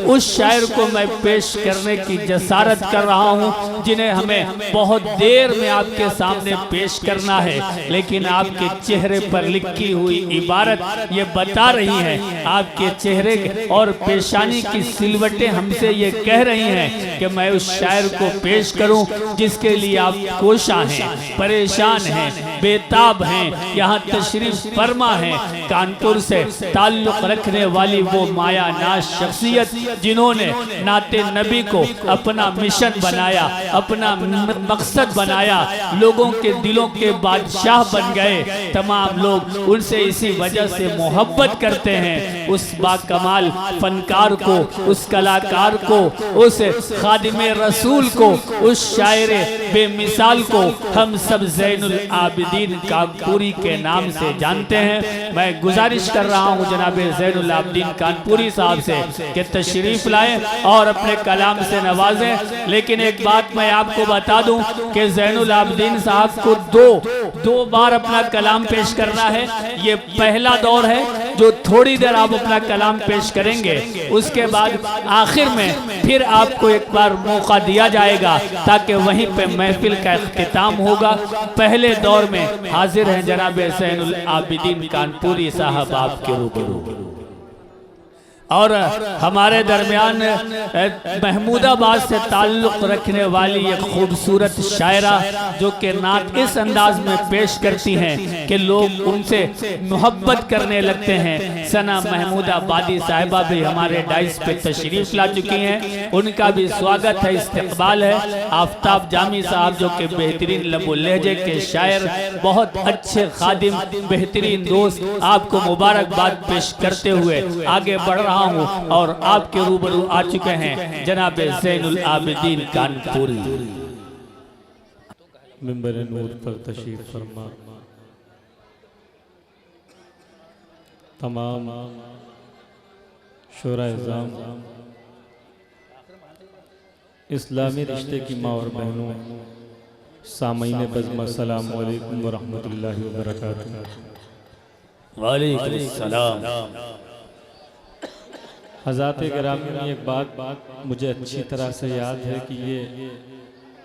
उस शायर को मैं पेश करने की जसारत कर रहा हूँ जिन्हें हमें बहुत देर में आपके सामने पेश करना है, लेकिन आपके चेहरे पर लिखी हुई इबारत ये बता रही है, आपके चेहरे और पेशानी की सिलवटें हमसे ये कह रही हैं कि मैं उस शायर को पेश करूं जिसके लिए आप कोशा हैं, परेशान हैं, बेताब हैं, यहाँ तशरीफ फरमा हैं। कानपुर से ताल्लुक रखने वाली वो माया नाज शख्सियत जिन्होंने नाते नबी को अपना मिशन बनाया, अपना मकसद बनाया, लोगों के दिलों के बादशाह बन गए। तमाम लोग उनसे इसी वजह से मोहब्बत करते हैं। उस बाकमाल फनकार को, उस कलाकार को, उस खादिमे रसूल को, उस शायर बेमिसाल को हम सब ज़ैनुल आबिदीन कानपुरी के नाम से जानते हैं। मैं गुजारिश कर रहा हूँ जनाब ज़ैनुल आबिदीन कानपुरी साहब से कि तशरीफ लाएं और अपने कलाम से नवाजें। लेकिन एक बात मैं आपको बता दूं कि ज़ैनुल आबिदीन साहब को दो बार अपना कलाम पेश करना है। ये पहला दौर है जो थोड़ी देर आप अपना कलाम पेश करेंगे, उसके बाद आखिर में फिर आपको एक बार मौका दिया जाएगा ताकि वहीं पे महफिल का इख्तिताम होगा। पहले दौर में हाजिर हैं जनाब ज़ैनुल आबिदीन कानपुरी साहब आपके रूबरू। और हमारे दरमियान महमूदाबाद से ताल्लुक़ रखने वाली एक खूबसूरत शायरा जो कि नात इस अंदाज में पेश करती हैं कि लोग उनसे मोहब्बत करने लगते हैं। सना महमूदाबादी साहिबा भी हमारे डाइस पे तशरीफ़ ला चुकी हैं, उनका भी स्वागत है, इस्तकबाल है। आफ्ताब जामी साहब जो कि बेहतरीन लबो लहजे के शायर, बहुत अच्छे खादिम, बेहतरीन दोस्त, आपको मुबारकबाद पेश करते हुए आगे बढ़ रहा हूँ और आपके रूबरू आ चुके हैं जनाब ज़ैनुल आबिदीन कानपुरी। मिंबर नूर पर तशरीफ फरमा तमाम शोरा-ए-ज़ाम, इस्लामी रिश्ते की माँ और बहनों, सामईन बज़्म, अस्सलामु अलैकुम व रहमतुल्लाहि व बरकातुहू। वालेकुम सलाम। हज़रात गिरामी, एक बात मुझे अच्छी तरह से याद है कि ये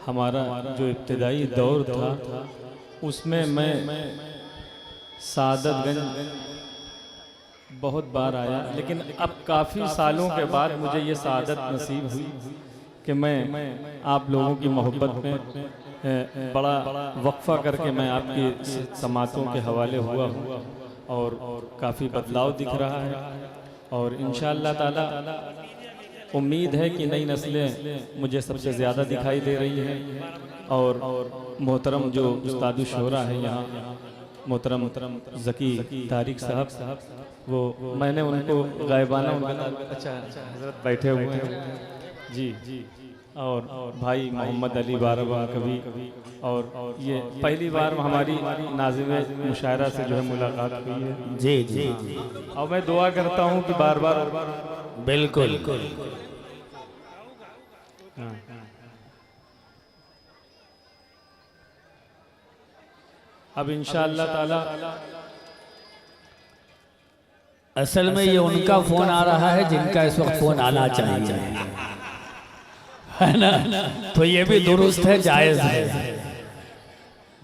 हमारा जो इब्तिदाई दौर था उसमें मैं सादतगंज बहुत बार आया, लेकिन अब काफ़ी सालों के बाद मुझे ये सादत नसीब हुई कि मैं आप लोगों की मोहब्बत में बड़ा वक्फ़ा करके मैं आपकी समातों के हवाले हुआ हूँ और काफ़ी बदलाव दिख रहा है। और इंशाअल्लाह ताला उम्मीद है कि नई नस्लें मुझे सबसे ज़्यादा दिखाई दे रही हैं। और मोहतरम जो उस्ताद शोरा है यहाँ, मोहतरम ज़की तारिक साहब, वो मैंने उनको गायबाना अच्छा हज़रत बैठे हुए हैं जी, और भाई मोहम्मद अली बारवा कभी, और ये पहली बार हमारी नाज़िम मुशायरा से जो है मुलाकात हुई है जी जी। और मैं दुआ करता हूँ कि बार बार बिल्कुल। अब इंशाअल्लाह ताला असल में ये उनका फोन आ रहा है जिनका इस वक्त फोन आना चाहिए, है ना, तो ये भी दुरुस्त है, जायज है।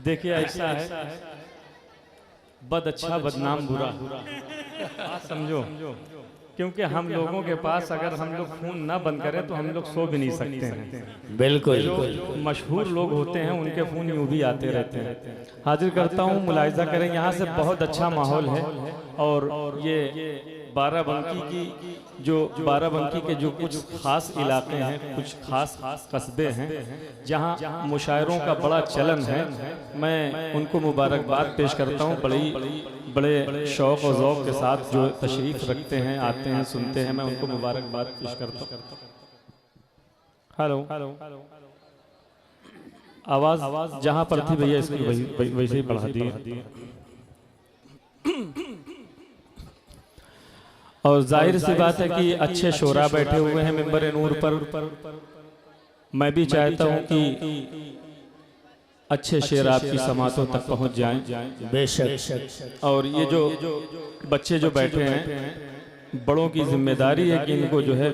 देखिए ऐसा है, बद अच्छा बदनाम बुरा, समझो, क्योंकि हम लोगों के पास अगर हम लोग खून ना बंद करें तो हम लोग सो भी नहीं सकते हैं। बिल्कुल। जो मशहूर लोग होते हैं उनके खून यूँ भी आते रहते हैं। हाजिर करता हूँ, मुलाहिजा करें, यहाँ से बहुत अच्छा माहौल है। और ये बाराबंकी की बाराबंकी के जो कुछ ख़ास इलाके हैं, कुछ ख़ास कस्बे हैं जहाँ मुशायरों का बड़ा चलन है, मैं उनको मुबारकबाद पेश करता हूँ। बड़े शौक़ और ज़ौक़ के साथ जो तशरीफ़ रखते हैं, आते हैं, सुनते हैं, मैं उनको मुबारकबाद पेश करता हूँ। हेलो, आवाज़ जहाँ पर थी भैया इसकी वैसे ही बढ़ा दी। और जाहिर सी बात है कि अच्छे शोरा बैठे हुए हैं मिंबर नूर पर। मैं भी चाहता हूं कि अच्छे शेर आपकी समातों तक पहुंच जाएं। बेशक। और ये जो बच्चे जो बैठे हैं, बड़ों की जिम्मेदारी है कि इनको जो है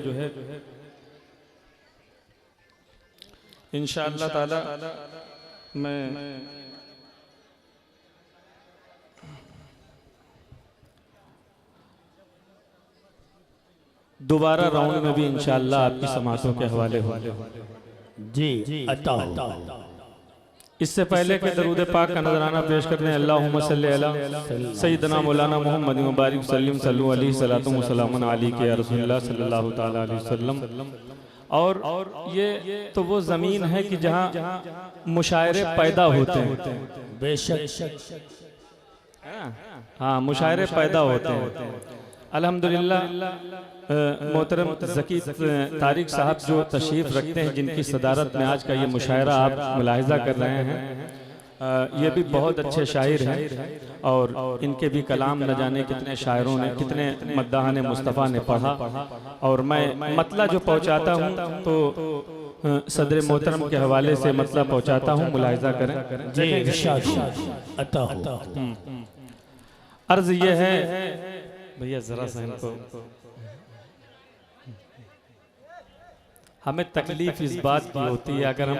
इंशाअल्लाह ताला मैं दोबारा राउंड में भी इंशाअल्लाह आपकी समातों के हवाले हो जी अता इससे पहले के दरूद पाक का नजराना पेश करते हैं। अल्लाहुम्मा सल्ली अला सय्यदना मौलाना मुहम्मद मुबारक सल्लम सल्लु अलैहि सलातु व सलामुन अली के रसूलुल्लाह सल्लल्लाहु ताला अलैहि वसल्लम। और ये तो वो ज़मीन है कि जहाँ मुशायरे पैदा होते हैं। बेशक हाँ, मुशायरे पैदा होते हैं। अल्हम्दुलिल्लाह मोहतरम ज़की तारिक साहब जो तशरीफ़ रखते हैं, जिनकी सदारत में आज का ये मुशायरा आप मुलाहिज़ा कर रहे हैं, ये भी बहुत अच्छे शायर हैं और इनके भी कलाम न जाने कितने शायरों ने, कितने मद्दाहान मुस्तफ़ा ने पढ़ा। और मैं मतला जो पहुँचाता हूँ तो सदर मोहतरम के हवाले से मतला पहुँचाता हूँ, मुलाहिज़ा करें। अर्ज़ ये है भैया, ज़रा सा इनको, हमें तकलीफ इस बात की होती है अगर हम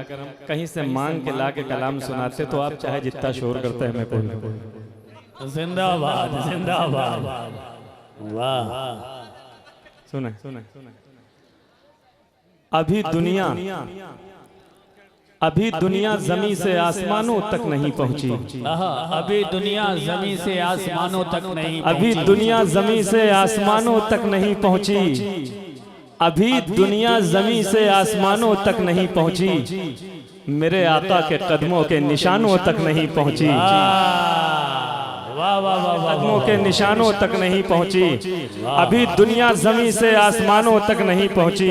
कहीं से मांग के ला के कलाम सुनाते तो आप चाहे जितना शोर करते हैं, हमें कोई जिंदाबाद जिंदाबाद। वाह, सुने सुने अभी दुनिया ज़मीन से आसमानों तक नहीं पहुंची। अभी दुनिया ज़मीन से आसमानों तक नहीं, अभी दुनिया ज़मीन से आसमानों तक नहीं पहुंची। अभी दुनिया ज़मीन से आसमानों तक नहीं पहुंची। मेरे आका के कदमों के निशानों तक नहीं पहुंची। कदमों के निशानों तक नहीं पहुंची। अभी दुनिया ज़मीन से आसमानों तक नहीं पहुंची।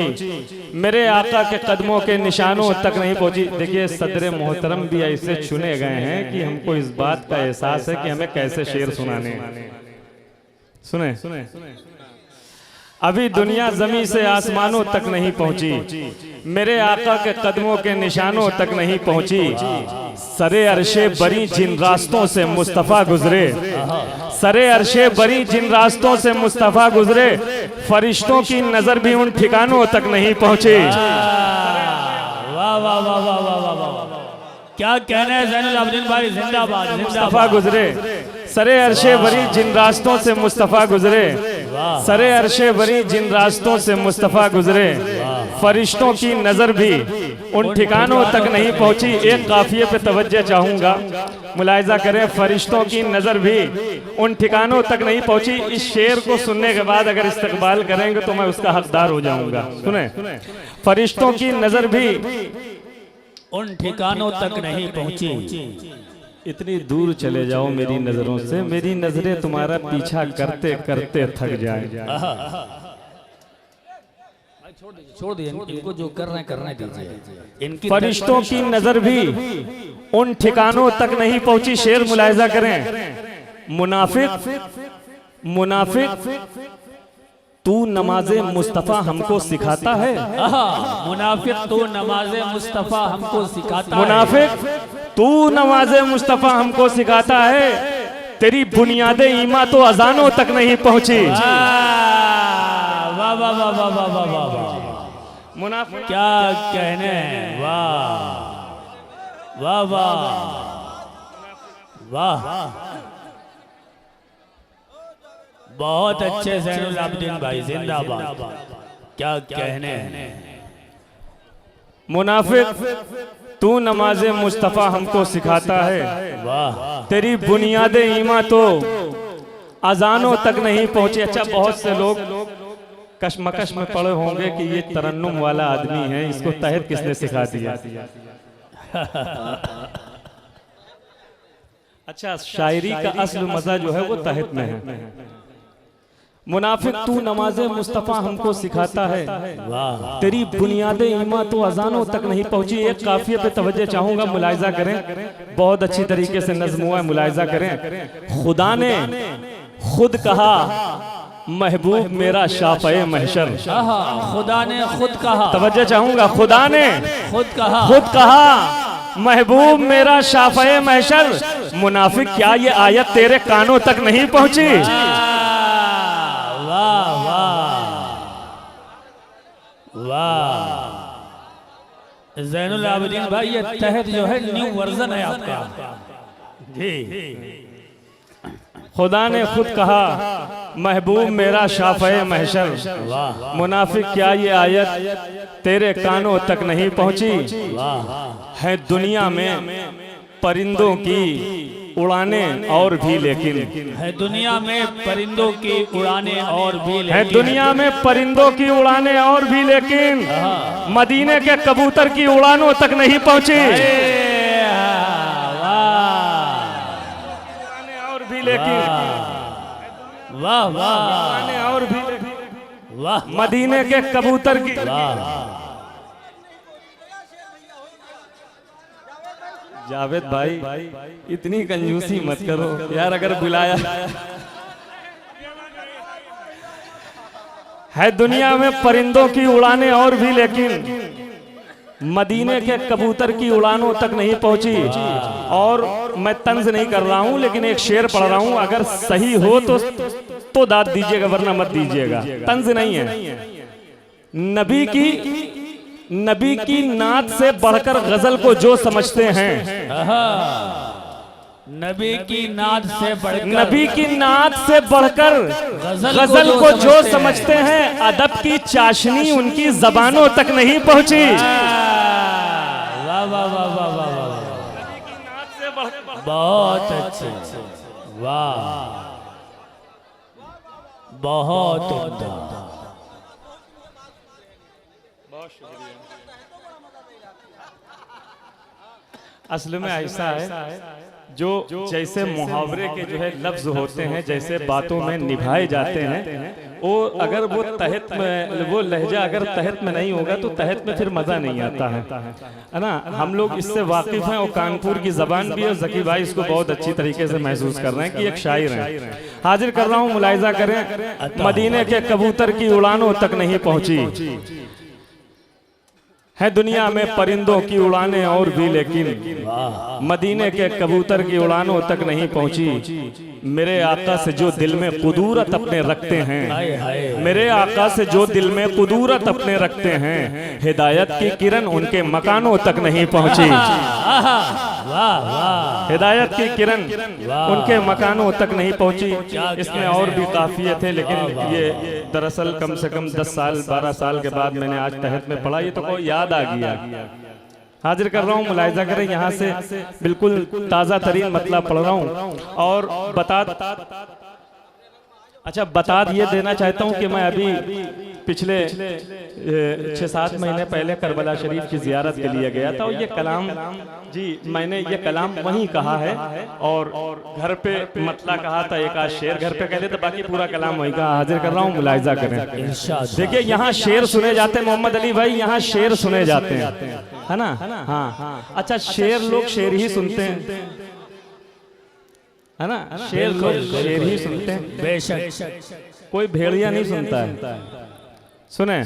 मेरे आका के कदमों के निशानों तक नहीं पहुंची। देखिए, सदर मोहतरम भी ऐसे चुने गए हैं कि हमको इस बात का एहसास है कि हमें कैसे शेर सुनाने हैं। सुने, अभी दुनिया ज़मीन से आसमानों तक नहीं पहुंची। मेरे आका के कदमों के निशानों तक नहीं पहुंची। सरे अरशे बरी जिन रास्तों से मुस्तफ़ा गुजरे, सरे अरशे बरी जिन रास्तों से मुस्तफ़ा गुजरे, फरिश्तों की नजर भी उन ठिकानों तक नहीं पहुंची। वाह वाह वाह वाह वाह वाह, क्या कहना है ज़ैनुल आबिदीन भाई, जिंदाबाद। मुस्तफ़ा गुजरे, सरे अरशे बरी जिन रास्तों से मुस्तफ़ा गुजरे, सरे अरशे बरी जिन रास्तों से मुस्तफ़ा गुजरे, फरिश्तों की नज़र भी उन ठिकानों तक नहीं पहुंची। एक काफिये पे तवज्जो चाहूँगा, मुलाहिज़ा करें। फरिश्तों की नज़र भी उन ठिकानों तक नहीं पहुंची। इस शेर को सुनने के बाद अगर इस्तकबाल करेंगे तो मैं उसका हकदार हो जाऊँगा। सुने, फरिश्तों की नज़र भी उन ठिकानों तक नहीं पहुंची। इतनी दूर चले जाओ मेरी नजरों से, मेरी नजरें तुम्हारा पीछा करते करते थक जाए। छोड़ दीजिए, इनको जो कर रहे हैं दीजिए। इनकी फरिश्तों की नजर भी उन ठिकानों तक नहीं पहुंची। शेर मुलाहिज़ा करें। मुनाफिक तू नमाज़े मुस्तफ़ा हमको सिखाता है। मुनाफिक तू नमाज़े मुस्तफ़ा हमको सिखाता है। मुनाफिक तू नमाज़े मुस्तफ़ा हमको सिखाता है। तेरी बुनियादे ईमा तो अजानों तक नहीं पहुंची। वाह वाह वाह वाह वाह वाह वाह, मुनाफिक क्या कहने हैं। वाह वाह वाह वाह, बहुत अच्छे ज़ैनुल आबिदीन भाई, जिंदाबाद। क्या कहने हैं। मुनाफिक तू नमाज़े मुस्तफ़ा हमको सिखाता है। वाह, तेरी बुनियादे ईमा तो अजानों तक नहीं पहुंची। अच्छा, बहुत से लोग कशमकश में पड़े होंगे कि ये तरन्नुम वाला आदमी है, इसको तहत किसने सिखा दिया। अच्छा, शायरी का असल मजा जो है वो तहत में है। मुनाफिक तू नमाज़े मुस्तफ़ा हमको सिखाता है। तेरी बुनियादे ईमा तो अजानों तक नहीं पहुंची। एक काफिये पे तवज्जो चाहूंगा, मुलाहिज़ा करें। बहुत अच्छी तरीके से नज़्म हुआ है, मुलाहिज़ा करें। खुदा ने खुद कहा महबूब मेरा शाफ़े महशर। खुदा ने खुद कहा, तवज्जो चाहूंगा। खुदा ने खुद कहा महबूब मेरा शाफ़े महशर। मुनाफिक क्या ये आयत तेरे कानों तक नहीं पहुंची। वाह वाह वाह ज़ैनुल आबिदीन भाई, ये तहत जो है न्यू वर्जन है आपका जी। खुदा ने खुद कहा महबूब मेरा शाफ़े महशर, वाह मुनाफिक क्या ये आयत तेरे कानों तक नहीं पहुंची। वाह है दुनिया में परिंदों की उड़ाने और भी लेकिन, है दुनिया में परिंदों की उड़ाने और भी है लेकिन, दुनिया में परिंदों की उड़ाने और भी लेकिन, मदीने के कबूतर की उड़ानों तक नहीं पहुंची। उड़ाने और भी लेकिन, वाह वाह उड़ाने और भी लेकिन, वाह मदीने के कबूतर की। वाह जावेद भाई इतनी कंजूसी मत करो यार, अगर बुलाया है दुनिया में परिंदों की उड़ाने और भी लेकिन, मदीने के कबूतर की उड़ानों तक नहीं पहुंची। और मैं तंज नहीं कर रहा हूं, लेकिन एक शेर पढ़ रहा हूं, अगर सही हो तो दाद दीजिएगा, वरना मत दीजिएगा। तंज नहीं है। नबी की नात से बढ़कर गजल को जो समझते हैं, नबी की नात से बढ़कर, नबी की नात से बढ़कर गजल को जो समझते हैं, अदब की चाशनी उनकी जबानों तक नहीं पहुंची। वाह वाह वाह वाह वाह वाह, बहुत अच्छे, वाह बहुत उम्दा। असल में ऐसा है, जो जैसे मुहावरे के जो है लफ्ज होते हैं, जैसे बातों में निभाए जाते हैं, वो अगर वो तहत में, वो लहजा अगर तहत में नहीं होगा तो तहत में फिर मज़ा नहीं आता है ना। हम लोग इससे वाकिफ हैं, और कानपुर की ज़बान भी, और ज़की भाई इसको बहुत अच्छी तरीके से महसूस कर रहे हैं कि एक शायर हैं। हाजिर कर रहा हूँ, मुलाहिजा करें। मदीने के कबूतर की उड़ानों तक नहीं पहुँची, है दुनिया में परिंदों की उड़ाने और भी लेकिन, मदीने के कबूतर की उड़ानों तक नहीं पहुंची। मेरे आका से जो दिल में कुदूरत अपने रखते हैं, मेरे आका से जो दिल में कुदूरत अपने रखते हैं, हिदायत की किरण उनके मकानों तक नहीं पहुंची। हिदायत की किरण उनके मकानों तक नहीं पहुंची। इसमें और भी काफिये थे, लेकिन ये दरअसल कम से कम 10 साल 12 साल के बाद मैंने आज तहत में पढ़ा, ये तो कोई याद आ गया। हाजिर कर रहा हूँ, मुलाहिजा करें, यहाँ से बिल्कुल ताज़ा तरीन मतलब पढ़ रहा हूँ। और बता ये देना चाहता हूँ कि मैं अभी पिछले 6-7 महीने पहले करबला शरीफ की ज़ियारत के लिए गया था, और ये कलाम जी मैंने ये कलाम वहीं कहा है, और घर पे मतला कहा था, एक आध शेर घर पे कहते थे, बाकी पूरा कलाम वहीं कहा। हाजिर कर रहा हूँ, मुलाहिजा करें। देखिए यहाँ शेर सुने जाते हैं, मोहम्मद अली भाई, यहाँ शेर सुने जाते हैं, है ना। हाँ अच्छा, शेर लोग शेर ही सुनते हैं, है ना। शेर लोग शेर ही सुनते हैं, बेशक कोई भेड़िया नहीं सुनता है। सुने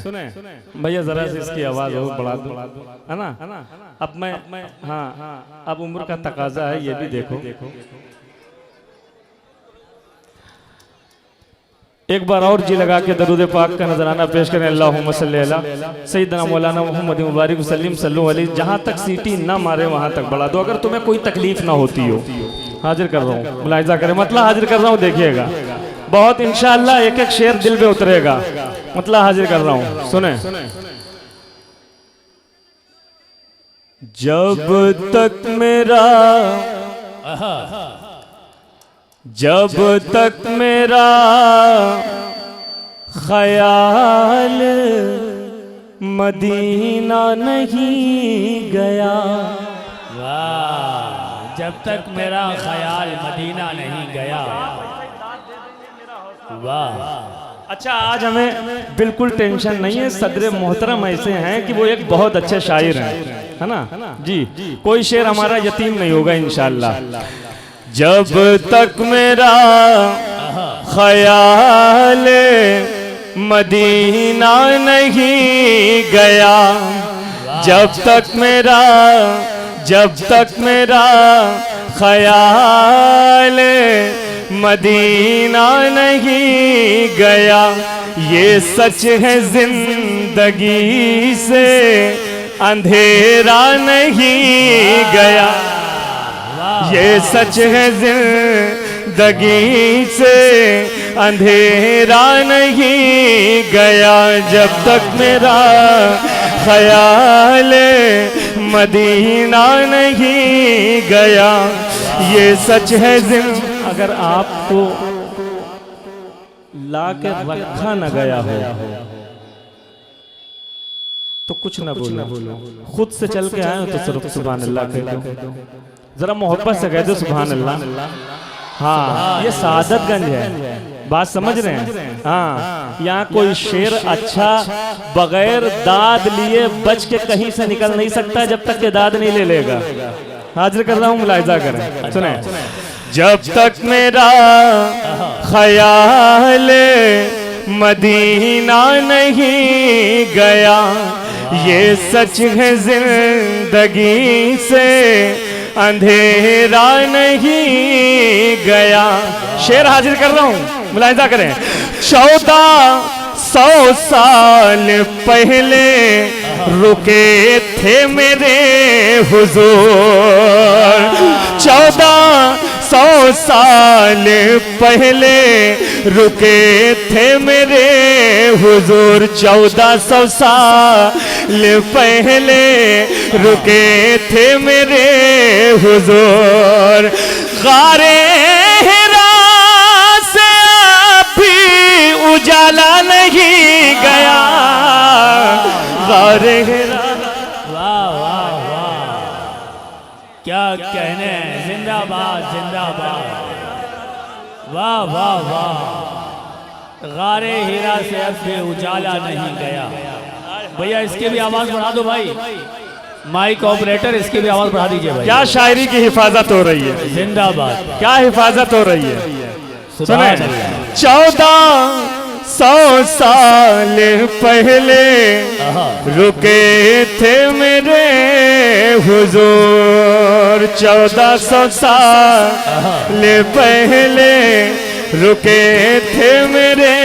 भैया, जरा से इसकी आवाज हो बढ़ा दो, है ना। अब मैं हाँ, अब उम्र का तकाजा है, ये भी देखो। एक बार और जी लगा के दरूद पाक का नजराना पेश करें। अल्लाहुम्मा सल्ली अला सय्यदना मौलाना मुहम्मद मुबारक वसल्लम सल्लल्लाहु अलैहि। जहाँ तक सीटी ना मारे वहाँ तक बढ़ा दो, अगर तुम्हें कोई तकलीफ ना होती हो। हाजिर कर रहा हूँ, मुलाहिजा करें, मतलब हाजिर कर रहा हूँ, देखिएगा बहुत इंशाअल्लाह एक एक शेर दिल में उतरेगा। मतलब हाजिर कर रहा हूँ, सुने। जब तक मेरा ख्याल मदीना नहीं गया, वाह, जब तक मेरा ख्याल मदीना नहीं गया, वाह। अच्छा, आज हमें बिल्कुल टेंशन नहीं है, सदर मोहतरम ऐसे हैं कि वो एक बहुत अच्छे शायर हैं, है ना जी। कोई शेर हमारा यतीम नहीं होगा इंशाअल्लाह। जब तक मेरा ख्याल मदीना नहीं गया, जब तक मेरा ख्याल मदीना नहीं गया, ये सच है जिंदगी से अंधेरा नहीं गया, ये सच है जिंदगी से अंधेरा नहीं गया, जब तक मेरा ख्याल मदीना नहीं गया, ये सच है अगर आपको ला के रखा न गया हो तो कुछ न बोलो, खुद से चल के आए हो तो सिर्फ सुभान अल्लाह कह दो, जरा मोहब्बत से कह दो सुभान अल्लाह। हाँ, ये सादतगंज है, बात समझ रहे हैं। हाँ, यहाँ कोई शेर अच्छा बगैर दाद लिए बच के कहीं से निकल नहीं सकता जब तक के दाद नहीं ले लेगा। हाजिर कर रहा हूँ, मुलाहिजा करें, सुने। जब तक मेरा ख्याल मदीना नहीं गया, ये सच है जिंदगी से अंधेरा नहीं गया। शेर हाजिर कर रहा हूं, मुलाहिजा करें। 1400 साल पहले रुके थे मेरे हुजूर, 1400 साल पहले रुके थे मेरे हुजूर, 1400 साल पहले रुके थे मेरे हुजूर, गारे हिरा से अभी उजाला नहीं गया, गारे हिरा। वाह वाह वाह, क्या कहने, जिंदाबाद जिंदाबाद, वाह वाह वाह। गारे हीरा से अब भी उजाला नहीं गया। भैया इसकी भी आवाज बढ़ा दो भाई, माइक ऑपरेटर इसकी भी आवाज बढ़ा दीजिए भाई। क्या शायरी की हिफाजत हो रही है, जिंदाबाद, क्या हिफाजत हो रही है। सुने, 1400 साल पहले रुके थे मेरे हुजूर, 1400 साल पहले रुके थे मेरे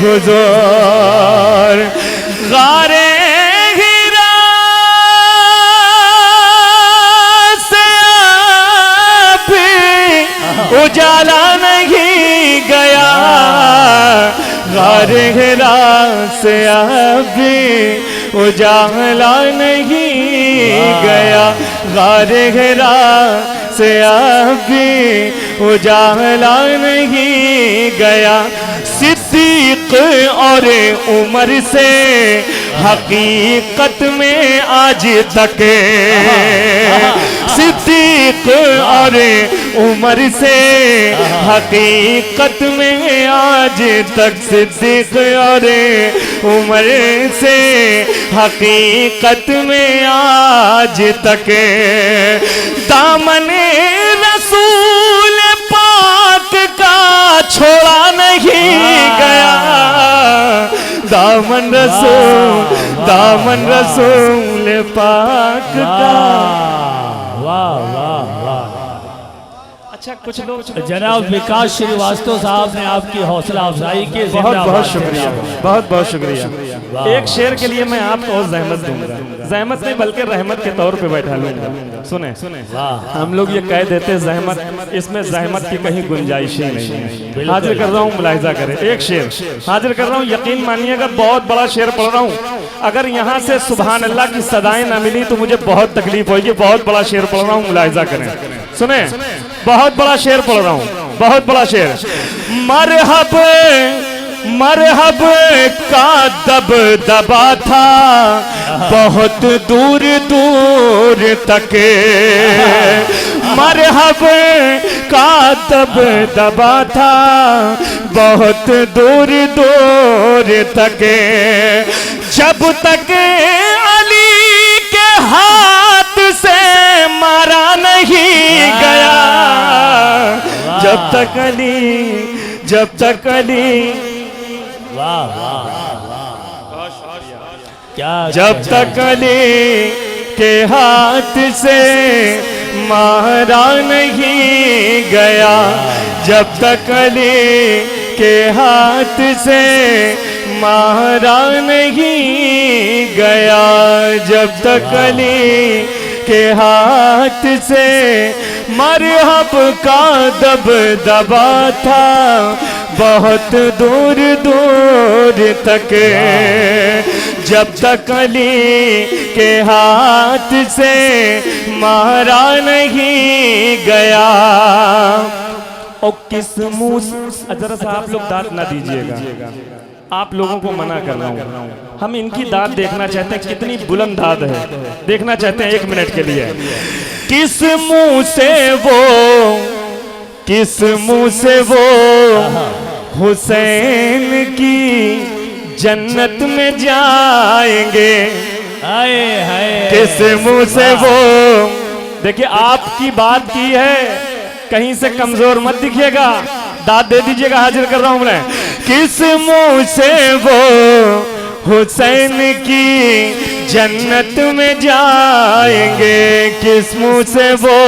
हुजूर, गारे हीरा से अभी उजाला नहीं गया, गारे हीरा से अभी उजाला नहीं गया, गारे हीरा से अभी उजाला नहीं गया, सिद्दीक और उमर से हकीकत में आज तक, सिद्दीक और उमर से हकीकत में आज तक, सिद्दीक और उमर से हकीकत में आज तक, दामन रसूल पाक का छोड़ा नहीं गया, दामन रसूल पाक का। वाह वाह वाह। अच्छा, कुछ लोग, जनाब विकास श्रीवास्तव साहब ने आपकी हौसला अफजाई की, बहुत बहुत शुक्रिया, बहुत बहुत शुक्रिया। एक शेर के लिए मैं आपको और जहमत दूंगा, जहमत नहीं बल्कि रहमत के तौर पे बैठा लूंगा। सुने, हम लोग ये कह देते जहमत, इसमें जहमत की कहीं गुंजाइश ही नहीं है। हाजिर कर रहा हूँ, मुलाहिजा करें, एक शेर हाजिर कर रहा हूँ। यकीन मानिएगा बहुत बड़ा शेर पढ़ रहा हूँ, अगर यहाँ से सुभान अल्लाह की सदाएं ना मिली तो मुझे बहुत तकलीफ होगी। बहुत बड़ा शेर पढ़ रहा हूँ, मुलाहिजा करें, सुने, बहुत बड़ा शेर पढ़ रहा हूँ, बहुत बड़ा शेर। मरहब मरहब का दबदबा था बहुत दूर दूर तक, मरहब का दबदबा था बहुत दूर दूर तक, जब तक अली के हाथ से मारा नहीं गया, जब तक अली, जब तक अली, वाह वाह क्या, जब तक अली के हाथ से मारा नहीं गया, जब तक अली के हाथ से मारा नहीं गया, जब तक अली के हाथ से मरहब का दबदबा था, बहुत दूर दूर तक, जब तक अली के हाथ से मारा नहीं गया। और किस मुंह से, जरा सा आप लोग दांत ना दीजिएगा, आप लोगों को मना कर रहा हूँ। हम इनकी दांत देखना चाहते हैं, कितनी बुलंद दांत है, देखना चाहते हैं 1 मिनट के लिए। किस मुंह से वो, किस मुंह से वो हुसैन की जन्नत में जाएंगे, किस मुंह से वो। देखिए आपकी बात की है, कहीं से कमजोर मत दिखिएगा, दाद दे दीजिएगा, हाजिर कर रहा हूं मैं। किस मुंह से वो हुसैन की जन्नत में जाएंगे, किस मुंह से वो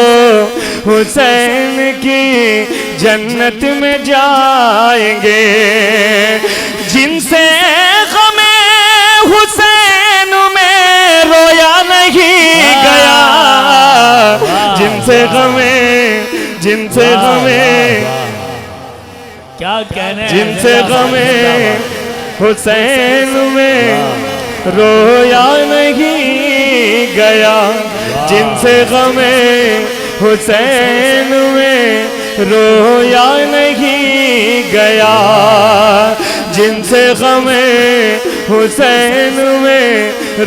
हुसैन की जन्नत में जाएंगे, जिनसे गमे हुसैन में रोया नहीं गया, जिनसे गमे क्या कहने, जिनसे गमे हुसैन में रोया नहीं गया, जिनसे गमे हुसैन में रोया नहीं गया, जिनसे गमे हुसैन में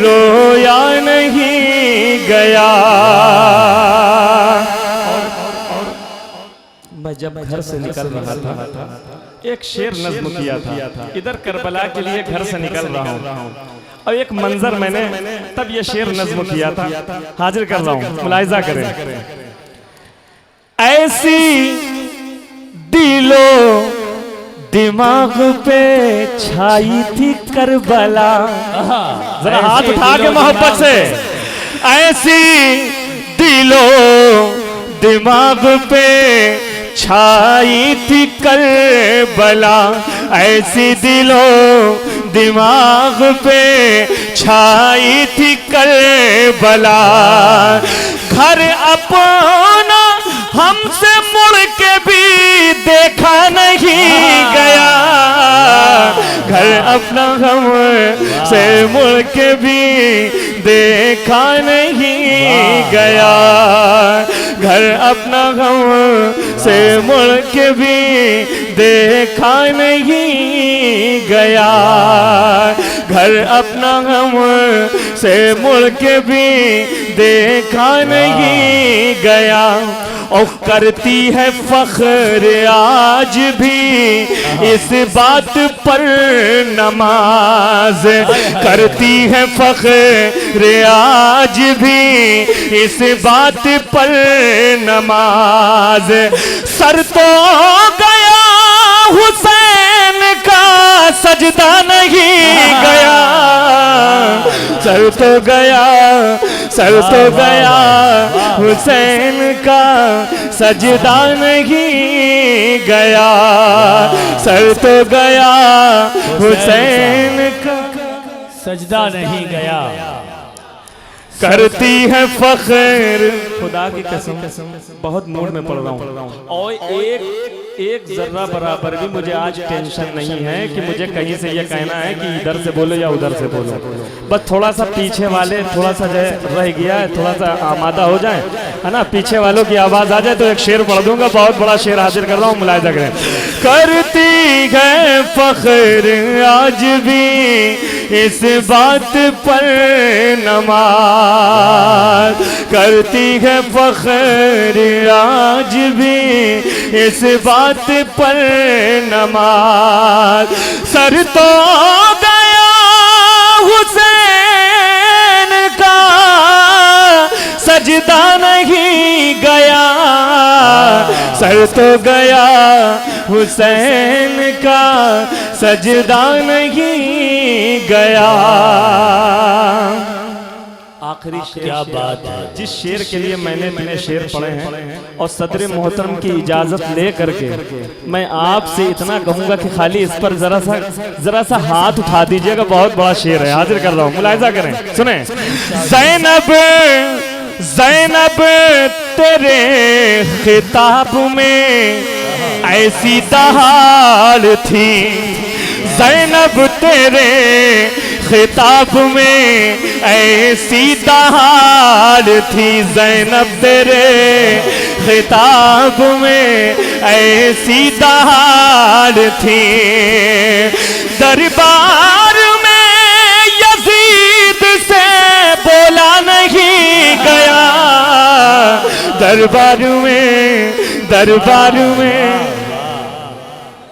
रोया नहीं गया। मैं जब घर से निकल रहा था, एक शेर नज्म किया था, इधर करबला के लिए घर से निकल रहा हूँ, और एक मंजर मैंने तब ये शेर नज्म किया था, हाजिर कर रहा हूँ, मुलाहिजा करें। ऐसी दिलो दिमाग पे छाई थी करबला, जरा हाथ उठा के मोहब्बत से, ऐसी दिलो दिमाग पे छाई थी करबला, ऐसी दिलो दिमाग पे छाई थी करबला, घर अपना हमसे मुड़ के भी देखा नहीं गया, घर अपना हम से मुड़ के भी देखा नहीं गया, घर अपना हम से मुड़ के भी देखा नहीं गया, घर अपना हम से मुड़ के भी देखा नहीं गया। और करती है फख्र आज भी इस बात पर नमाज, करती है फख्र आज भी इस बात पर नमाज, सर तो गया हुसैन का सजदा नहीं गया, सर तो गया, सर तो गया हुसैन का सजदा नहीं गया, सर तो गया हुसैन का सजदा नहीं गया। करती है फख्र, खुदा की कसम बहुत मूड में पड़ रहा हूँ, और एक जर्रा बराबर भी मुझे आज टेंशन नहीं है कि मुझे कहीं से ये कहना है कि इधर से बोलो या उधर से बोलो, बस थोड़ा सा पीछे वाले थोड़ा सा जो रह गया है, थोड़ा सा आमादा हो जाए, है ना, पीछे वालों की आवाज आ जाए तो एक शेर पढ़ दूंगा, बहुत बड़ा शेर हाजिर कर रहा हूँ, मुलाहिजा करें। करती है फख्र आज भी इस बात पर नमाज, करती है फख्र आज भी इस बात पर नमाज, सर तो गया हुसैन का सजदा नहीं गया, सर तो गया हुसैन का सजदा नहीं गया। आखिरी शेर। क्या बात है। जिस शेर के लिए मैंने इतने शेर पढ़े हैं और सदर मोहतरम की इजाजत ले करके मैं आपसे इतना कहूंगा कि खाली इस पर जरा सा हाथ उठा दीजिएगा। बहुत बड़ा शेर है, हाजिर कर रहा हूं, मुलाहिजा करें, सुने। ज़ैनब ज़ैनब तेरे खिताब में ऐसी दहाड़ थी, ज़ैनब तेरे खिताब में ऐसी दहाड़ थी, ज़ैनब तेरे खिताब में ऐसी दहाड़ थी। दरबार में यजीद से बोला नहीं गया, दरबार में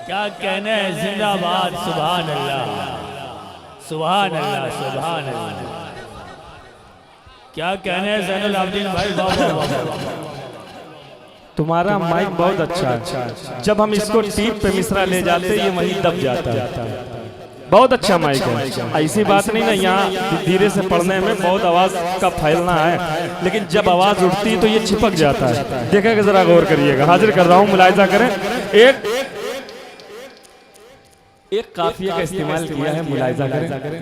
क्या कहना है। जिंदाबाद, सुभान अल्लाह, सुभान अल्लाह, सुभान अल्लाह। क्या कहने हैं ज़ैनुल आबिदीन भाई, वाह वाह वाह। तुम्हारा माइक बहुत अच्छा है, जब हम इसको टीप पे मिश्रा ले जाते ये वहीं दब जाता है। बहुत अच्छा माइक है, ऐसी बात नहीं ना, यहाँ धीरे से पढ़ने में बहुत आवाज का फैलना है, लेकिन जब आवाज उठती है तो ये चिपक जाता है। देखिएगा, जरा गौर करिएगा, हाजिर कर रहा हूँ, मुलाहिजा करें। एक काफिया का इस्तेमाल किया है, मुलाहिजा करें,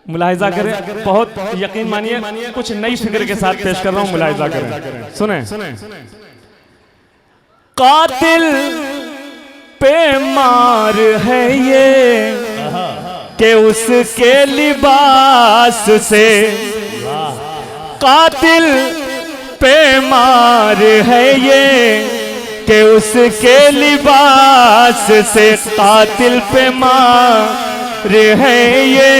मुलाहिजा करें, बहुत यकीन मानिए कुछ नई फिक्र के साथ पेश कर रहा हूँ, मुलाहिजा करें, सुने। कातिल पे मार है ये कि उसके लिबास से, कातिल पे मार है ये कि उसके लिबास से, कातिल पे मार है ये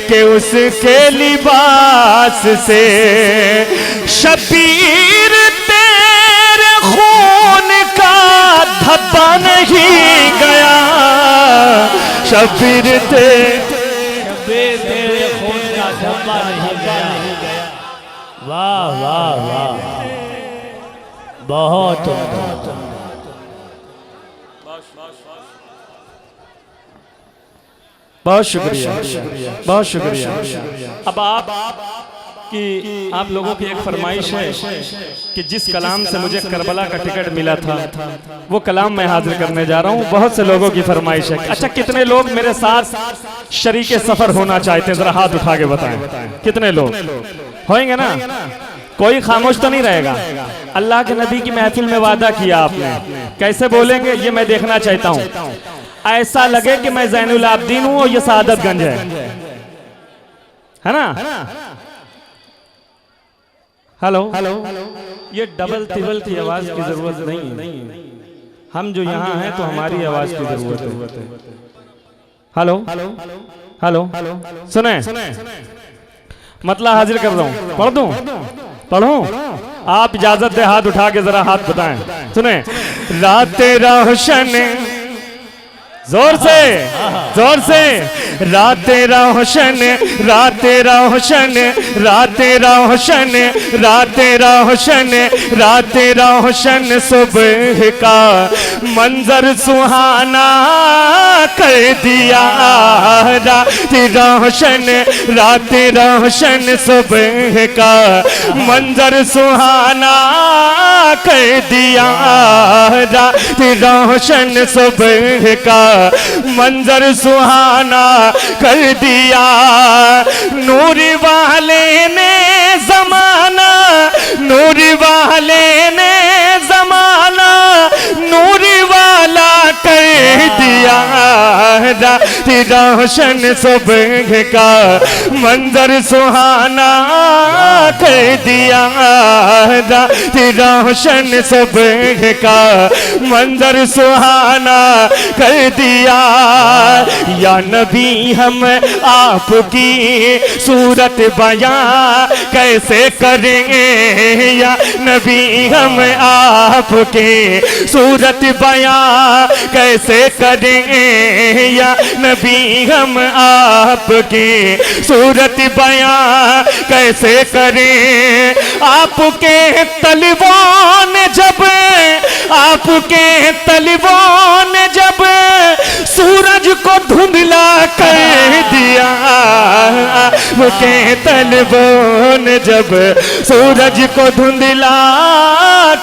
कि उसके लिबास से। शबीर तेरे खून का धब्बा नहीं गया, शबीर तेरे खून का धब्बा नहीं गया। वाह वाह वाह, बहुत बहुत शुक्रिया, बहुत शुक्रिया। अब आप लोगों की एक फरमाइश है कि जिस कलाम से मुझे करबला का टिकट मिला था वो कलाम मैं हाजिर करने जा रहा हूँ। बहुत से लोगों की फरमाइश है। अच्छा, कितने लोग मेरे साथ शरीके सफर होना चाहते हैं, जरा हाथ उठा के बताएं, कितने लोग होंगे ना? कोई खामोश तो नहीं रहेगा। अल्लाह के नबी की महफिल में वादा किया आपने, कैसे बोलेंगे ये मैं देखना चाहता हूँ। ऐसा लगे कि मैं ज़ैनुल आबिदीन हूँ और ये सआदतगंज है ना? हेलो, ये डबल तिबल की आवाज की जरूरत नहीं है, हम जो यहाँ हैं तो हमारी आवाज की जरूरत है। हेलो हेलो, सुने, मतलब हाजिर कर रहा हूँ, पढ़ दूं, पढ़ूं? आप इजाजत दे, हाथ उठा के जरा हाथ बताएं, सुने। रात रोशन, जोर से जोर से, रात रोशन, रात रोशन, रात रोशन, रात रोशन, रात रोशन, सुबह का मंजर सुहाना कर दिया। रात रोशन, रात रोशन, सुबह का मंजर सुहाना कर दिया। रात रोशन, सुबह का मंजर सुहाना कर दिया। नूर वाले ने जमाना, नूर वाले ने जमाना, नूर वाला कर दिया। रात रोशन, सुबह का मंजर सुहाना कर दिया। रात रोशन, सुबह का मंजर सुहाना कर दिया। या नबी हम आपकी सूरत बयां कैसे करेंगे, या नबी हम आपकी सूरत बयां कैसे करेंगे, या नबी हम आपकी सूरत बयां कैसे करें। आपके तलवों ने जब, आपके तलवों ने जब सूरज को धुंधला कर दिया। के तलबों ने जब सूरज को धुंधला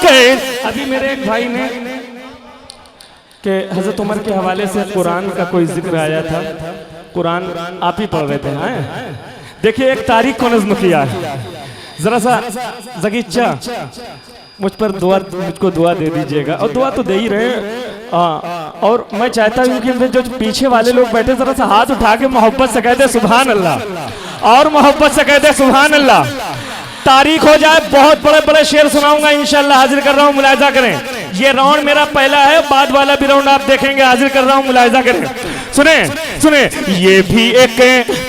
के। अभी मेरे एक भाई ने कि हजरत उमर के हवाले से कुरान का कोई जिक्र आया था, कुरान आप ही पढ़ रहे थे। हाँ देखिए एक तारीख को नज़्म किया है, जरा सा जगीचा मुझ पर दुआ, मुझको दुआ दे दीजिएगा, और दुआ तो दे ही रहे हैं। और मैं चाहता हूँ कि जो पीछे वाले लोग बैठे जरा सा हाथ उठा के मोहब्बत से कहते सुभान अल्लाह, और मोहब्बत से कहते सुभान अल्लाह। तारीख हो जाए, बहुत बड़े बड़े शेर सुनाऊंगा इंशाल्लाह, हाजिर कर रहा हूँ, मुलाहिजा करें। ये राउंड मेरा पहला है, बाद वाला भी राउंड आप देखेंगे, हाजिर कर रहा हूँ, मुलाहिजा करें। सुने सुने, ये भी एक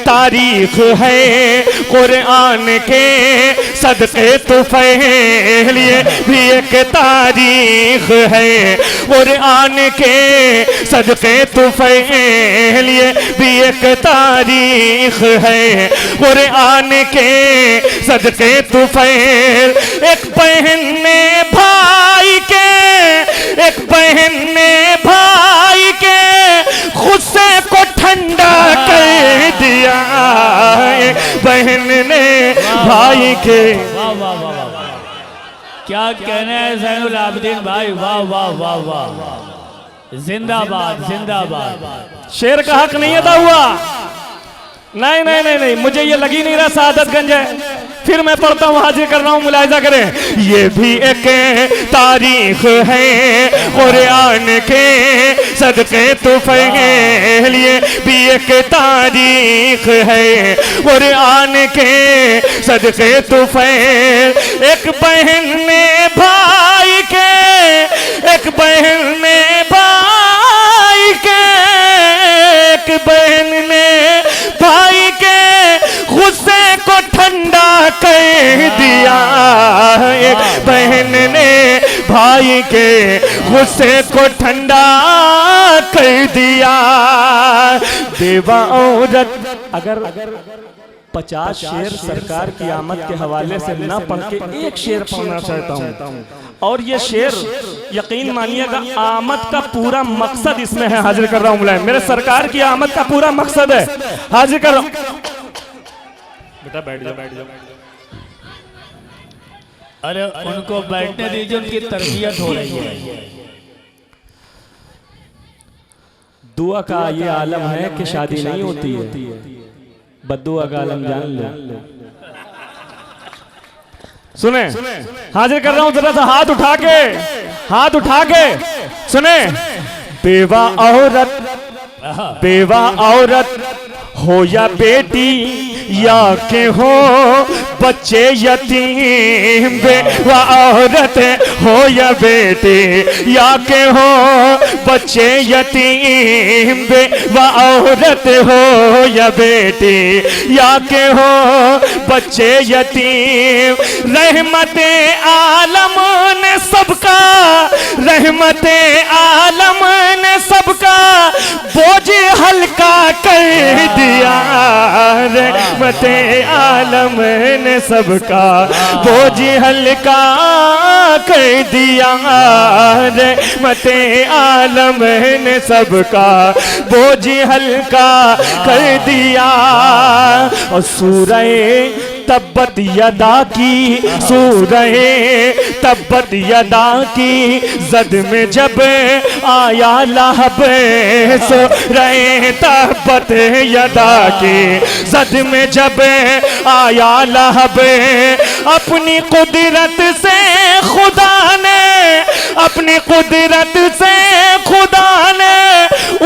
तारीख है कुरान के सदक़े तुफ़ैल, ये भी एक तारीख है कुरान के सदक़े तुफ़ैल, ये भी एक तारीख है कुरान के सदक़े तुफ़ैल। एक बहन ने भाई के, एक बहन ने भाई के गुस्से को ठंडा कर दिया, एक बहन ने भाई के। वाह वाह वाह वाह, क्या कहना है ज़ैनुल आबिदीन भाई, वाह वाह वाह वाह, जिंदाबाद जिंदाबाद। शेर का हक नहीं अदा हुआ, नहीं नहीं नहीं नहीं, मुझे ये लगी नहीं रहा सादतगंज है। फिर मैं पढ़ता हूँ, हाजिर कर रहा हूँ, मुलाहिजा करें। ये भी एक तारीख है कुरान के सदक़े तुफ़ैल, ये भी एक तारीख है कुरान के सदक़े तुफ़ैल। एक बहन ने भाई के, एक बहन ने भाई के, एक बहन ने भाई के गुस्से को ठंडा कर दिया, एक बहन ने भाई के गुस्से को ठंडा कर दिया। बेवा औरत, अगर 50 शेर सरकार की आमद के हवाले से ना पढ़ के एक शेर पढ़ना चाहता हूँ, और ये शेर यकीन मानिएगा आमद का पूरा मकसद इसमें है। हाजिर कर रहा हूँ मुलायम, मेरे सरकार की आमद का पूरा मकसद है, हाजिर कर रहा हूँ। बेटा बैठ जाओ, बैठ जाओ। अरे उनको बैठने दीजिए, उनकी तरबियत हो रही है। दुआ का ये आलम है कि शादी नहीं होती है, बद्दुआ का आलम जान लो। सुने, हाजिर कर रहा हूं, जरा सा हाथ उठा के, हाथ उठा के सुने। बेवा औरत, बेवा औरत हो या बेटी या के हो बच्चे यतीम, बेवा औरत हो या बेटी या के हो बच्चे यतीम, बेवा औरत हो या बेटी या के हो बच्चे यतीम। रहमते आलम ने सबका, रहमते आलम ने सबका बोझ हल्का कर दिया, रहमते आलम ने सबका बोझ हल्का कर दिया, रहमते आलम ने सबका बोझ हल्का कर दिया। और सूरह तब्बत यदा की, सूरह तब्बत यदा की जद में जब आया लहब, सूरह तब्बत यदा की जद में जब आया लहब, अपनी कुदरत से खुदा ने, अपनी कुदरत से खुदा ने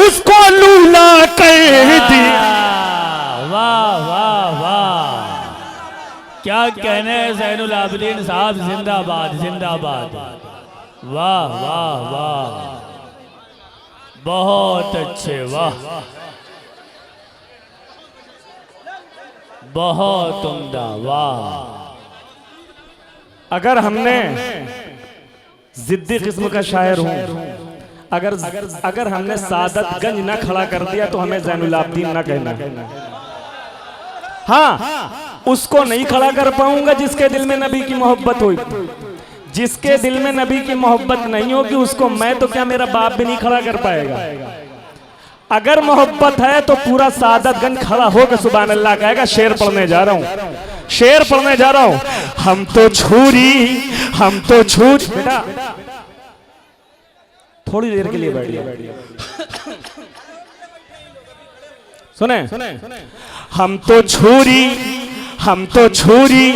उसको लूला कर दिया। वाह वाह वाह, क्या कहने हैं ज़ैनुल आबिदीन साहब, जिंदाबाद जिंदाबाद। वाह वाह वाह, बहुत अच्छे, वाह बहुत उम्दा, वाह। अगर हमने जिद्दी किस्म का शायर हूं, अगर हमने सादतगंज ना खड़ा कर दिया तो हमें ज़ैनुल आबिदीन ना कहना। हाँ, उसको नहीं खड़ा कर पाऊंगा जिसके दिल में नबी की मोहब्बत होगी। जिसके दिल में नबी की मोहब्बत नहीं होगी उसको मैं तो क्या, मेरा बाप भी नहीं खड़ा कर पाएगा। अगर मोहब्बत है तो पूरा सादतगंज खड़ा होकर सुभान अल्लाह कहेगा। शेर पढ़ने जा रहा हूं, शेर पढ़ने जा रहा हूं। हम तो छूरी बेटा थोड़ी देर के लिए बैठिए, सुने। हम तो छूरी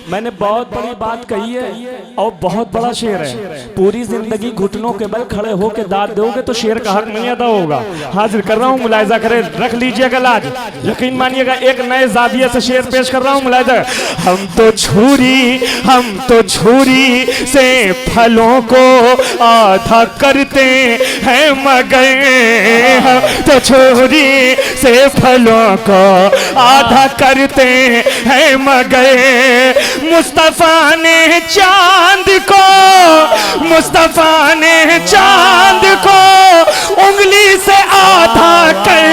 मैंने बहुत बड़ी बात कही है और बहुत बड़ा शेर है। पूरी जिंदगी घुटनों के बल खड़े होकर दाद दोगे तो शेर का हक नहीं अदा होगा। हाजिर कर रहा हूँ, मुलायजा करें, रख लीजिएगा लाज, यकीन मानिएगा। एक नए जाविये से शेर पेश कर रहा हूँ, मुलायजा। हम तो छुरी से फलों को आधा करते हैं मगर, हम तो छुरी से फलों को आधा करते हैं मगर, मुस्तफा ने चांद को उंगली से आधा कर।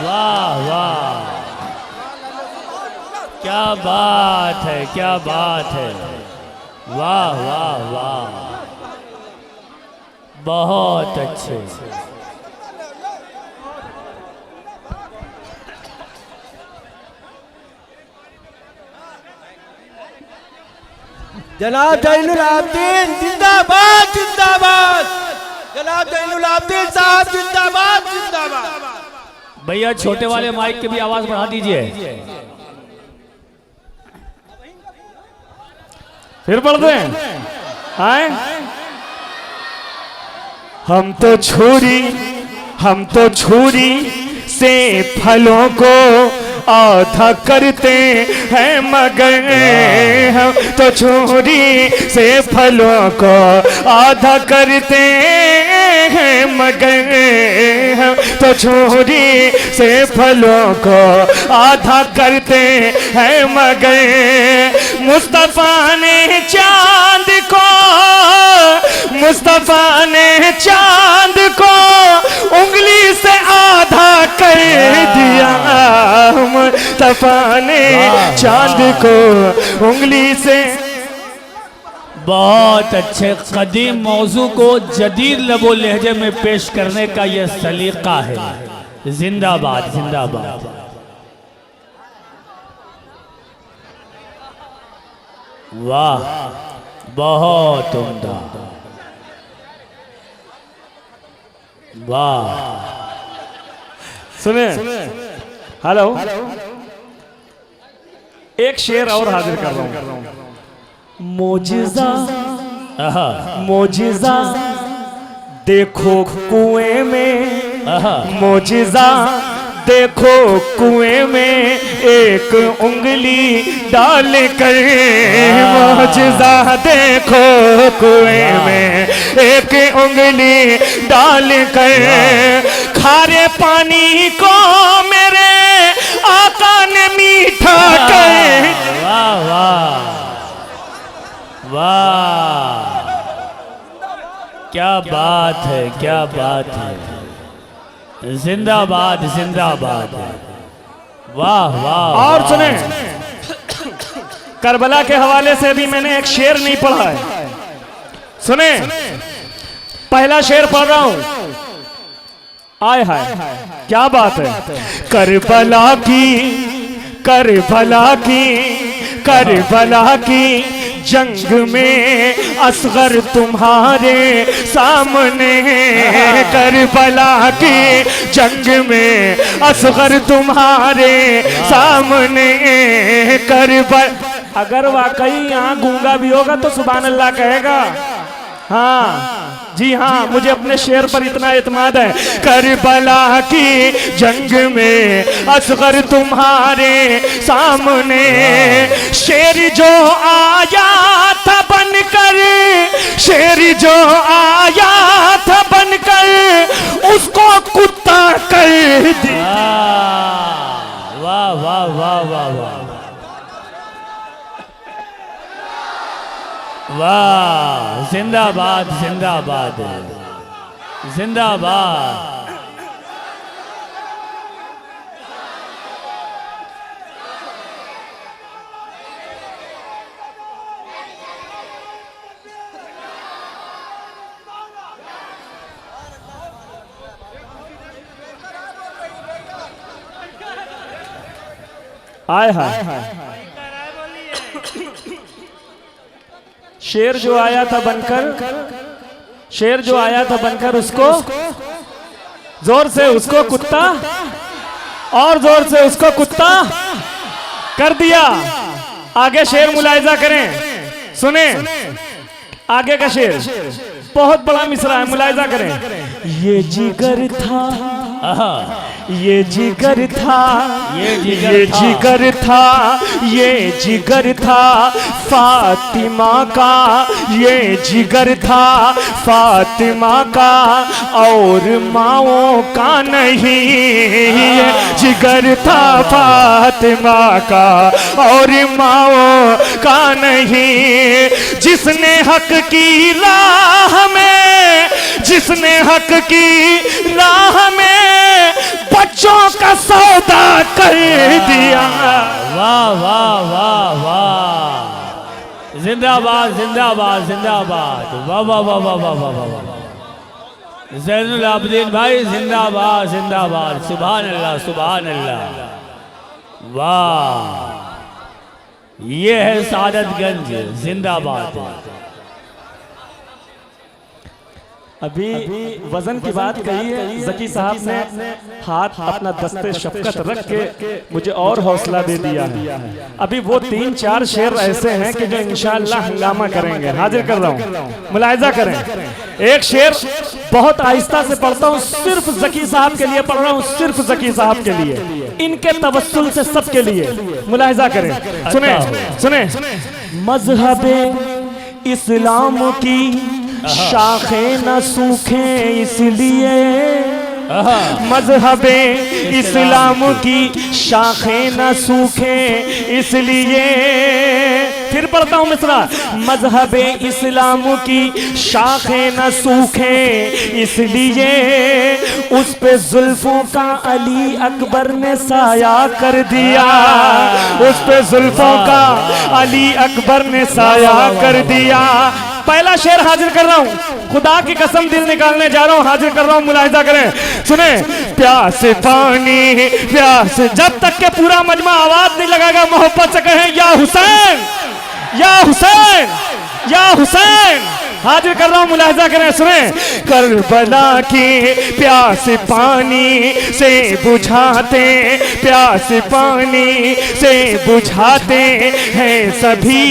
वाह वाह, क्या बात है, क्या बात है। वाह वाह वाह, बहुत अच्छे। जनाब जैनुल आबिदीन जिंदाबाद जिंदाबाद, जनाब जैनुल आबिदीन साहब जिंदाबाद जिंदाबाद। भैया छोटे वाले माइक की भी आवाज बढ़ा दीजिए। फिर पढ़ दें। आए हम तो छुरी से फलों को आधा करते हैं मगर, हम तो छुरी से फलों को आधा करते हैं मगर, हम तो छुरी से फलों को आधा करते हैं मगर, मुस्तफा ने चांद को उंगली से आधा कर दिया, मुस्तफा ने चांद को उंगली से। बहुत अच्छे। कदीम मौजू को जदीद लबो लहजे में पेश करने का यह सलीका है। जिंदाबाद जिंदाबाद। वाह, बहुत उम्दा। वाह, सुने। हेलो, एक शेर और हाजिर कर रहा हूं। मोजिजा देखो कुएं में, मोजिजा देखो कुएं में एक उंगली डाल कर, मोजिजा देखो कुएं में एक उंगली डाल कर, खारे पानी को मेरे आका ने मीठा कर। वाह वाह वाह, क्या बात है, क्या बात है। जिंदाबाद जिंदाबाद। वाह वाह। और सुने, करबला के हवाले से भी मैंने एक शेर नहीं पढ़ा है। सुने, पहला शेर पढ़ रहा हूं। आय हाय, क्या बात है। करबला की जंग में असगर तुम्हारे सामने, करबला की जंग में असगर तुम्हारे सामने, अगर वाकई यहाँ गूंगा भी होगा तो सुभान अल्लाह कहेगा। हाँ जी हाँ, मुझे अपने शेर पर इतना एतमाद है। करबला की जंग में असगर तुम्हारे सामने, शेर जो आया था बनकर, शेर जो आया था बनकर उसको कुत्ता कर दिया। वाह वाह वाह वाह वाह वाह, जिंदाबाद जिंदाबाद जिंदाबाद। आय हाय शेर जो आया था बनकर उसको जोर से उसको कुत्ता और जोर से उसको कुत्ता कर दिया। आगे शेर मुलाहिजा करें, सुने आगे का शेर बहुत बड़ा मिसरा है, मुलाहिजा करें। ये जिगर था, ये जिगर था, ये जिगर था, ये जिगर था फातिमा का, ये जिगर था फातिमा का और माओ का नहीं। ये जिगर था फातिमा का और माओ का नहीं। जिसने हक की राह में, जिसने हक की राह में बच्चों का सौदा कर दिया। वाह वाह वाह वाह, जिंदाबाद जिंदाबाद जिंदाबाद, वाह वाह वाह वाह वाह वाह वाह। ज़ैनुल आबिदीन भाई जिंदाबाद जिंदाबाद, सुभान अल्लाह सुभान अल्लाह, वाह। ये है सादतगंज, जिंदाबाद। अभी वजन की बात कही है, ज़की साहब ने हाथ अपना दस्ते शफकत रख के मुझे और हौसला दे दिया है। अभी वो 3-4 शेर ऐसे हैं कि जो इंशाअल्लाह हंगामा करेंगे। हाजिर कर रहा हूँ, मुलाहिजा करें। एक शेर बहुत आहिस्ता से पढ़ता हूँ, सिर्फ ज़की साहब के लिए पढ़ रहा हूँ, सिर्फ ज़की साहब के लिए, इनके तवस्सुल से सबके लिए। मुलाहिजा करें, सुने सुने। मज़हबे इस्लाम की शाखें न सूखे इसलिए, मज़हबे इस्लाम की शाखें न सूखे इसलिए। फिर पढ़ता हूँ मिसरा। मज़हबे इस्लाम की शाखें न सूखे इसलिए, उस पे जुल्फों का अली अकबर ने साया कर दिया, उस पे जुल्फों का अली अकबर ने साया कर दिया। पहला शेर हाजिर कर रहा हूं, खुदा की कसम दिल निकालने जा रहा हूं, हाजिर कर रहा हूं, मुलाहिजा करें, सुने। प्यास पानी प्यास, जब तक के पूरा मजमा आवाज नहीं लगाएगा मोहब्बत से कहें या हुसैन या हुसैन या हुसैन। हाजिर कर रहा हूं, मुलाहिजा करें, सुने। करबला की प्यास पानी से बुझाते, प्यास पानी से बुझाते हैं सभी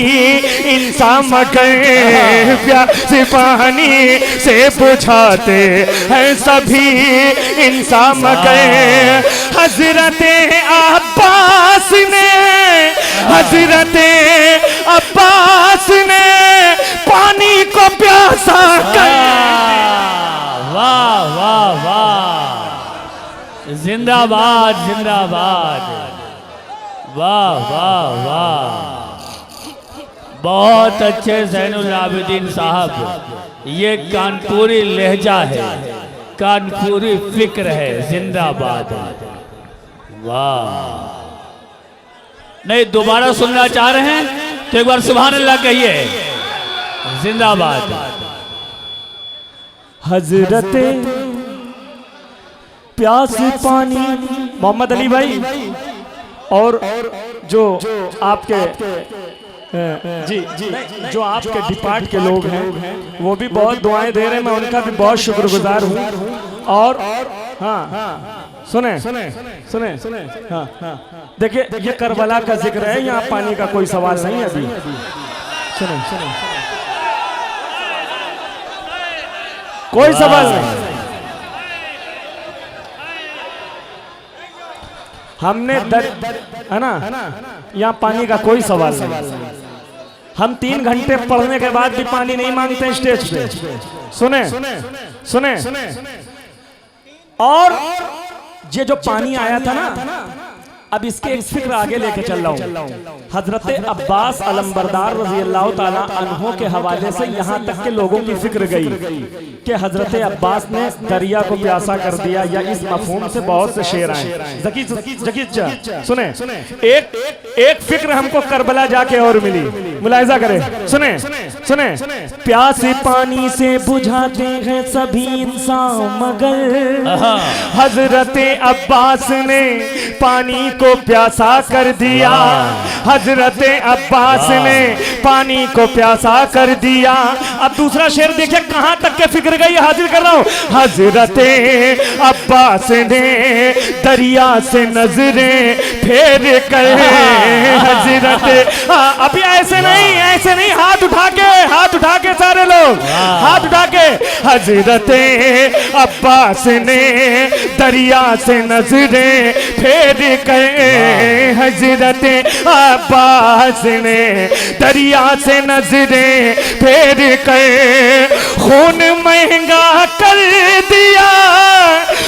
इंसान, मगर प्यास पानी से बुझाते हैं सभी इंसान, मगर हजरते अब्बास ने, हजरते अब्बास ने पानी को प्यासा कर। वाह वाह वाह, जिंदाबाद जिंदाबाद, वाह वाह वाह। बहुत अच्छे ज़ैनुल आबिदीन साहब, ये कानपुरी लहजा है, कानपुरी फिक्र है, जिंदाबाद। वाह, नहीं दोबारा सुनना चाह रहे हैं तो एक बार सुभान अल्लाह कहिए, जिंदाबाद। हजरते प्यास पानी, मोहम्मद अली भाई और जो आपके जी जी जो आपके डिपार्ट के लोग हैं वो भी बहुत दुआएं दे रहे हैं, मैं उनका भी बहुत शुक्रगुजार हूँ। और हाँ सुने सुने सुने, हाँ हाँ देखिए ये करबला का जिक्र है, यहाँ पानी का कोई सवाल नहीं है अभी। सुने सुने, कोई सवाल नहीं। हमने है ना, यहाँ पानी का कोई सवाल नहीं। हम 3 घंटे पढ़ने के बाद भी पानी नहीं मांगते स्टेज पे। सुने सुने, और ये जो पानी आया था ना, अब इसके एक फिक्र आगे लेके चल रहा हूँ। हजरत अब्बास अलंबरदार रज़ी अल्लाह ताला अन्हो के हवाले से यहाँ तक के लोगों की फिक्र गई कि हजरत अब्बास ने दरिया को प्यासा कर दिया, या इस मफहूम से बहुत से शेर आए। सुने, एक फिक्र हमको करबला जाके और मिली। मुलाहिजा करें, सुने सुने। प्यास पानी से बुझाते हैं सभी इंसान मगर हजरत अब्बास ने पानी को प्यासा कर दिया। हजरत अब्बास ने पानी को प्यासा कर दिया। अब दूसरा शेर देखिए कहां तक के फिक्र गई, हाजिर कर रहा हूं। हजरत अब्बास ने दरिया से नजरें फेर कर हजरत अभी ऐसे नहीं, हाथ उठा के सारे लोग हाथ उठा के। हजरत अब्बास ने दरिया से नजरें फेर कर हजरत अब्बास ने दरिया से नजरें फेर कर खून महंगा कर दिया,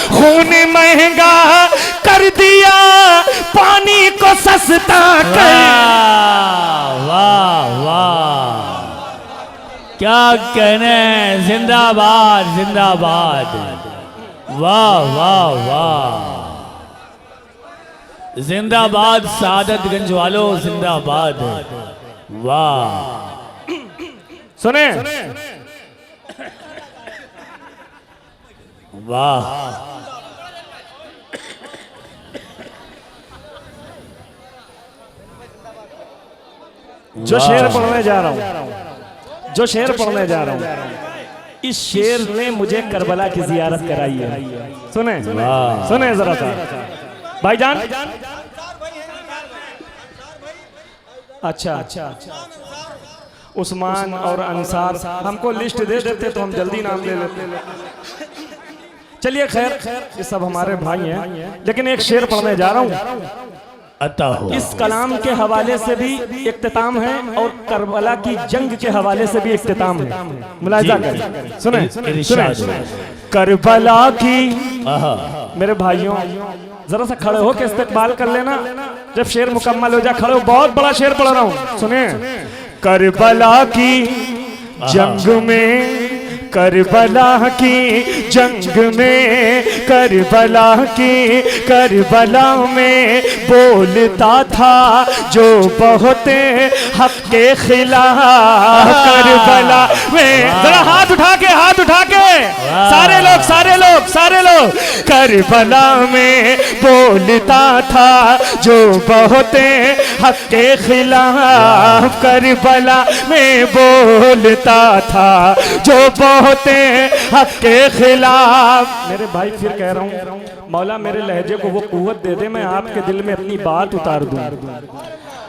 खून महंगा कर दिया, पानी को सस्ता कर। वाह वाह, क्या कहने, जिंदाबाद जिंदाबाद, वाह वाह वाह, जिंदाबाद सादतगंज वालों, जिंदाबाद, वाह। सुने वाह, जो शेर पढ़ने जा रहा हूं, जो शेर पढ़ने जा रहा हूं, इस शेर ने मुझे करबला की जियारत कराई है। सुने सुने जरा सा भाईजान। अच्छा, उस्मान और अंसार हमको लिस्ट दे देते तो हम जल्दी नाम ले लेते। चलिए खैर, ये सब हमारे भाई हैं, लेकिन एक शेर पढ़ने जा रहा हूं। अता हो। इस कलाम के हवाले से भी इख्तिताम है और करबला की जंग के हवाले से भी इख्तिताम है। मुलाहिजा करें, सुने सुने। करबला की, मेरे भाइयों जरा सा खड़े हो के इस्तेकबाल कर लेना जब शेर मुकम्मल हो जाए। खड़े हो, बहुत बड़ा शेर पढ़ रहा हूं, सुने। करबला की जंग में, करबला की जंग में, करबला की करबला में बोलता था जो बहुत हक के खिलाफ। करबला में जरा हाथ उठा के सारे लोग करबला में बोलता था जो बहुत हक के खिलाफ। करबला में बोलता था जो होते हक के खिलाफ। मेरे भाई फिर कह रहा हूँ, मौला मेरे लहजे को वो कुव्वत दे दे, मैं आपके दिल में अपनी बात उतार दूं।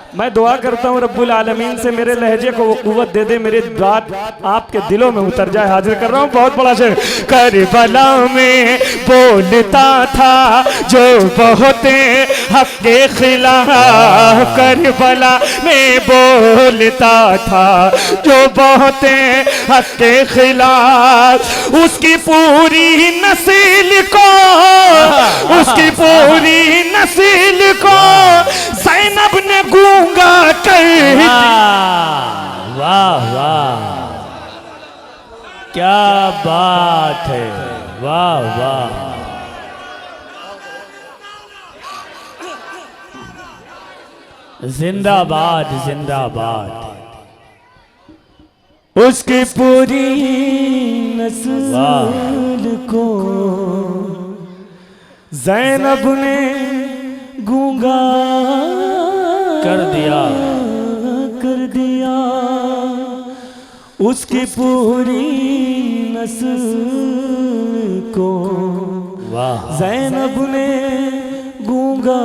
मैं दुआ करता हूँ रब्बुल आलमीन से मेरे लहजे को वो कुव्वत दे दे, मेरी बात आपके दिलों में उतर जाए। हाजिर कर रहा हूँ बहुत बड़ा शेर। करबला में बोलता था जो बहुत हक के खिलाफ। करबला में बोलता था जो बहुत हक के खिलाफ। उसकी पूरी नस्ल को, उसकी पूरी नस्ल को ज़ैनब ने गूंगा कर। वाह वाह, क्या बात है, वाह वाह। जिंदाबाद जिंदाबाद। उसकी पूरी नस्ल को ज़ैनब ने गूंगा कर दिया, कर दिया। उसकी पूरी नस्ल को वाह, ज़ैनब ने गूंगा